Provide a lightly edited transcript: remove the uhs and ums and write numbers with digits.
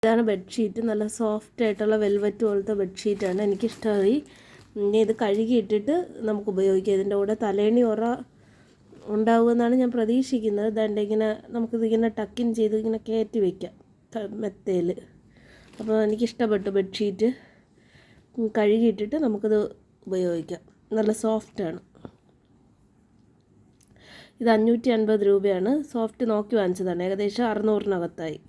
ഇതാണ് ബെഡ്ഷീറ്റ്. നല്ല സോഫ്റ്റ് ആയിട്ടുള്ള വെൽവെറ്റ് പോലത്തെ ബെഡ്ഷീറ്റാണ്. എനിക്കിഷ്ടമായി. ഇനി ഇത് കഴുകിയിട്ടിട്ട് നമുക്ക് ഉപയോഗിക്കാം. ഇതിൻ്റെ കൂടെ തലേണി ഉറ ഉണ്ടാവുമെന്നാണ് ഞാൻ പ്രതീക്ഷിക്കുന്നത്. ഇതാണ്ട് ഇങ്ങനെ നമുക്കിതിങ്ങനെ ടക്കിൻ ചെയ്ത് ഇങ്ങനെ കയറ്റി വയ്ക്കാം മെത്തയിൽ. അപ്പോൾ എനിക്കിഷ്ടപ്പെട്ടു ബെഡ്ഷീറ്റ്. കഴുകിയിട്ടിട്ട് നമുക്കിത് ഉപയോഗിക്കാം. നല്ല സോഫ്റ്റാണ്. ഇത് 550 രൂപയാണ്. സോഫ്റ്റ് നോക്കി വാങ്ങിച്ചതാണ്. ഏകദേശം 600-നകത്തായി.